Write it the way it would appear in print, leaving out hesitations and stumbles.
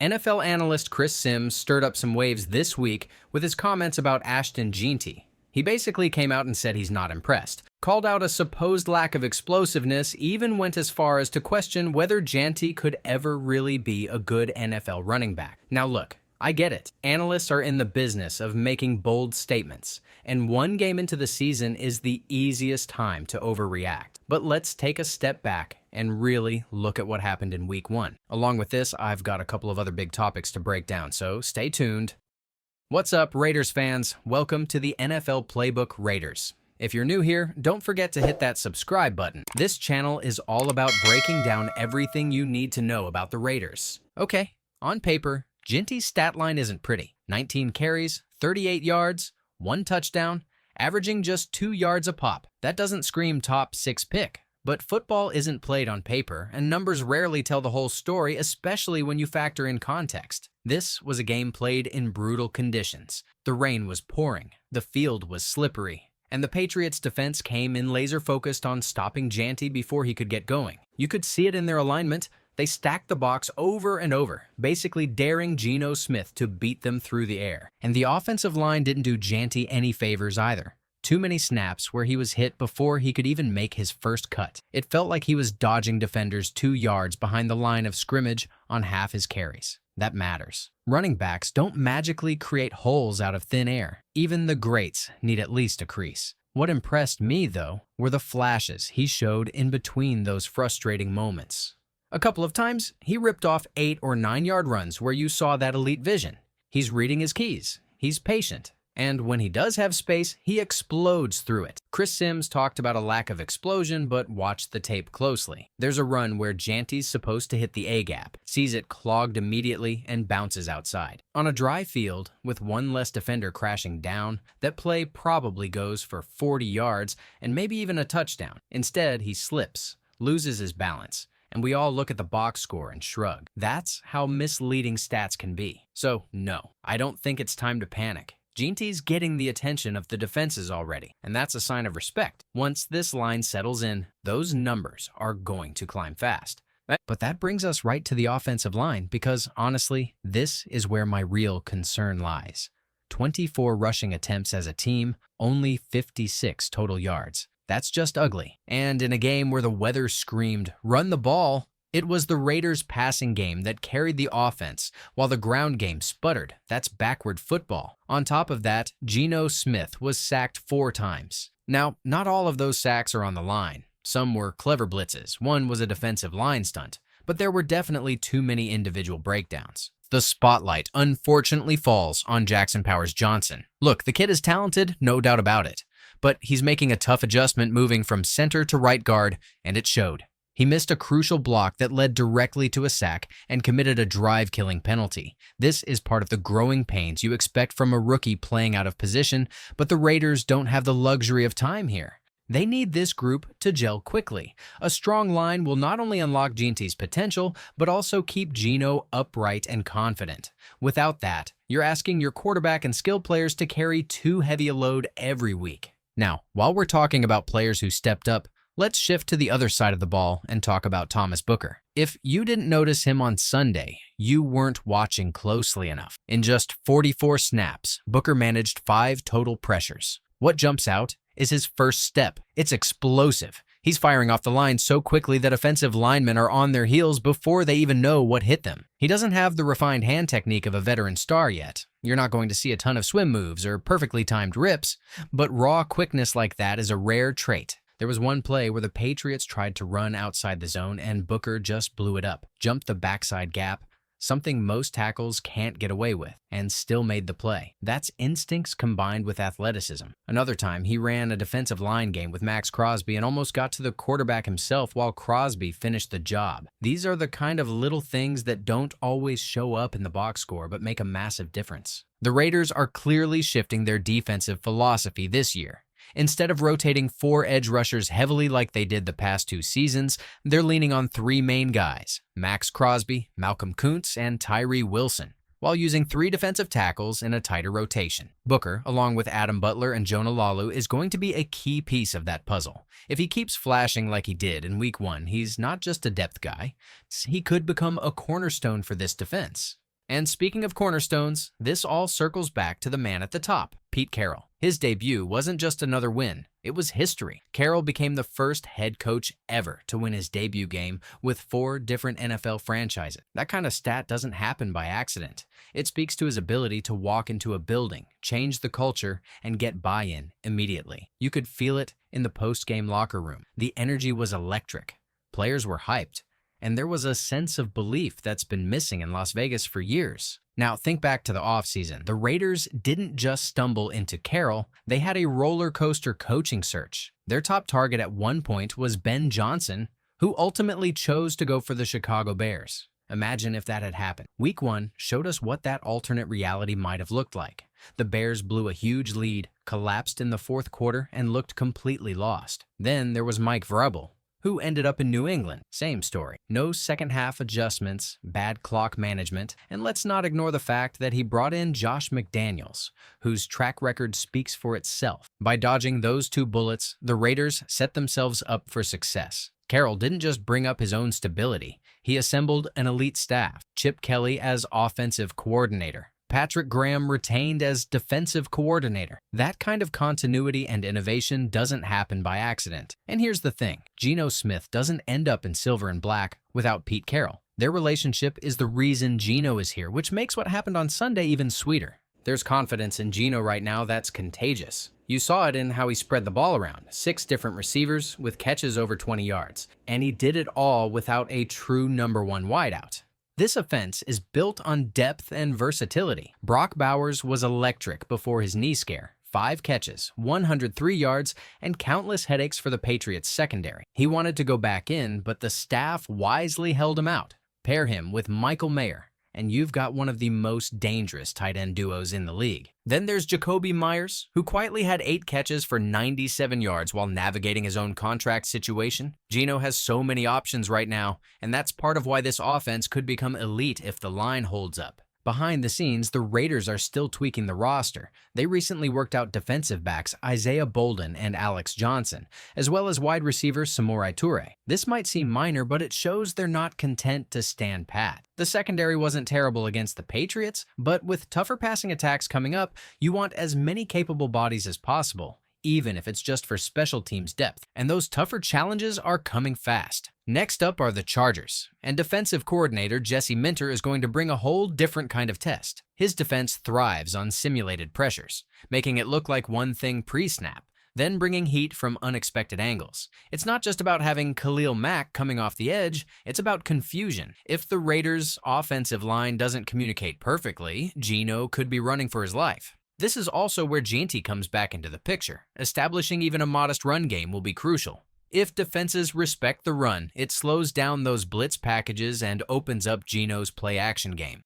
NFL analyst Chris Simms stirred up some waves this week with his comments about Ashton Jeanty. He basically came out and said he's not impressed, called out a supposed lack of explosiveness, even went as far as to question whether Jeanty could ever really be a good NFL running back. Now look, I get it. Analysts are in the business of making bold statements, and one game into the season is the easiest time to overreact. But let's take a step back and really look at what happened in Week 1. Along with this, I've got a couple of other big topics to break down, so stay tuned. What's up, Raiders fans? Welcome to the NFL Playbook Raiders. If you're new here, don't forget to hit that subscribe button. This channel is all about breaking down everything you need to know about the Raiders. Okay, on paper, Jeanty's stat line isn't pretty. 19 carries, 38 yards, 1 touchdown, averaging just 2 yards a pop. That doesn't scream top 6 pick. But football isn't played on paper, and numbers rarely tell the whole story, especially when you factor in context. This was a game played in brutal conditions. The rain was pouring, the field was slippery, and the Patriots' defense came in laser-focused on stopping Jeanty before he could get going. You could see it in their alignment. They stacked the box over and over, basically daring Geno Smith to beat them through the air. And the offensive line didn't do Jeanty any favors either. Too many snaps where he was hit before he could even make his first cut. It felt like he was dodging defenders 2 yards behind the line of scrimmage on half his carries. That matters. Running backs don't magically create holes out of thin air. Even the greats need at least a crease. What impressed me, though, were the flashes he showed in between those frustrating moments. A couple of times, he ripped off 8 or 9 yard runs where you saw that elite vision. He's reading his keys. He's patient. And when he does have space, he explodes through it. Chris Simms talked about a lack of explosion, but watched the tape closely. There's a run where Jeanty's supposed to hit the A-gap, sees it clogged immediately, and bounces outside. On a dry field, with one less defender crashing down, that play probably goes for 40 yards and maybe even a touchdown. Instead, he slips, loses his balance, and we all look at the box score and shrug. That's how misleading stats can be. So, no, I don't think it's time to panic. Jeanty's getting the attention of the defenses already, and that's a sign of respect. Once this line settles in, those numbers are going to climb fast. But that brings us right to the offensive line because, honestly, this is where my real concern lies. 24 rushing attempts as a team, only 56 total yards. That's just ugly. And in a game where the weather screamed, "Run the ball," it was the Raiders' passing game that carried the offense, while the ground game sputtered. That's backward football. On top of that, Geno Smith was sacked 4 times. Now, not all of those sacks are on the line. Some were clever blitzes. One was a defensive line stunt. But there were definitely too many individual breakdowns. The spotlight unfortunately falls on Jackson Powers-Johnson. Look, the kid is talented, no doubt about it. But he's making a tough adjustment moving from center to right guard, and it showed. He missed a crucial block that led directly to a sack and committed a drive-killing penalty. This is part of the growing pains you expect from a rookie playing out of position, but the Raiders don't have the luxury of time here. They need this group to gel quickly. A strong line will not only unlock Jeanty's potential, but also keep Geno upright and confident. Without that, you're asking your quarterback and skill players to carry too heavy a load every week. Now, while we're talking about players who stepped up, let's shift to the other side of the ball and talk about Thomas Booker. If you didn't notice him on Sunday, you weren't watching closely enough. In just 44 snaps, Booker managed 5 total pressures. What jumps out is his first step. It's explosive. He's firing off the line so quickly that offensive linemen are on their heels before they even know what hit them. He doesn't have the refined hand technique of a veteran star yet. You're not going to see a ton of swim moves or perfectly timed rips, but raw quickness like that is a rare trait. There was one play where the Patriots tried to run outside the zone and Booker just blew it up, jumped the backside gap, something most tackles can't get away with, and still made the play. That's instincts combined with athleticism. Another time, he ran a defensive line game with Max Crosby and almost got to the quarterback himself while Crosby finished the job. These are the kind of little things that don't always show up in the box score but make a massive difference. The Raiders are clearly shifting their defensive philosophy this year. Instead of rotating 4 edge rushers heavily like they did the past 2 seasons, they're leaning on 3 main guys, Max Crosby, Malcolm Kuntz, and Tyree Wilson, while using 3 defensive tackles in a tighter rotation. Booker, along with Adam Butler and Jonah Lalu, is going to be a key piece of that puzzle. If he keeps flashing like he did in Week 1, he's not just a depth guy. He could become a cornerstone for this defense. And speaking of cornerstones, this all circles back to the man at the top, Pete Carroll. His debut wasn't just another win, it was history. Carroll became the first head coach ever to win his debut game with 4 different NFL franchises. That kind of stat doesn't happen by accident. It speaks to his ability to walk into a building, change the culture, and get buy-in immediately. You could feel it in the post-game locker room. The energy was electric. Players were hyped. And there was a sense of belief that's been missing in Las Vegas for years. Now, think back to the offseason. The Raiders didn't just stumble into Carroll, they had a roller coaster coaching search. Their top target at one point was Ben Johnson, who ultimately chose to go for the Chicago Bears. Imagine if that had happened. Week 1 showed us what that alternate reality might have looked like. The Bears blew a huge lead, collapsed in the fourth quarter, and looked completely lost. Then there was Mike Vrabel, who ended up in New England. Same story. No second-half adjustments, bad clock management, and let's not ignore the fact that he brought in Josh McDaniels, whose track record speaks for itself. By dodging those 2 bullets, the Raiders set themselves up for success. Carroll didn't just bring up his own stability. He assembled an elite staff. Chip Kelly as offensive coordinator. Patrick Graham retained as defensive coordinator. That kind of continuity and innovation doesn't happen by accident. And here's the thing, Geno Smith doesn't end up in silver and black without Pete Carroll. Their relationship is the reason Geno is here, which makes what happened on Sunday even sweeter. There's confidence in Geno right now that's contagious. You saw it in how he spread the ball around, 6 different receivers with catches over 20 yards. And he did it all without a true number 1 wideout. This offense is built on depth and versatility. Brock Bowers was electric before his knee scare. 5 catches, 103 yards, and countless headaches for the Patriots secondary. He wanted to go back in, but the staff wisely held him out. Pair him with Michael Mayer, and you've got one of the most dangerous tight end duos in the league. Then there's Jakobi Meyers, who quietly had 8 catches for 97 yards while navigating his own contract situation. Geno has so many options right now, and that's part of why this offense could become elite if the line holds up. Behind the scenes, the Raiders are still tweaking the roster. They recently worked out defensive backs Isaiah Bolden and Alex Johnson, as well as wide receiver Samori Toure. This might seem minor, but it shows they're not content to stand pat. The secondary wasn't terrible against the Patriots, but with tougher passing attacks coming up, you want as many capable bodies as possible, even if it's just for special teams depth. And those tougher challenges are coming fast. Next up are the Chargers, and defensive coordinator Jesse Minter is going to bring a whole different kind of test. His defense thrives on simulated pressures, making it look like one thing pre-snap, then bringing heat from unexpected angles. It's not just about having Khalil Mack coming off the edge, it's about confusion. If the Raiders' offensive line doesn't communicate perfectly, Geno could be running for his life. This is also where Jeanty comes back into the picture. Establishing even a modest run game will be crucial. If defenses respect the run, it slows down those blitz packages and opens up Geno's play-action game.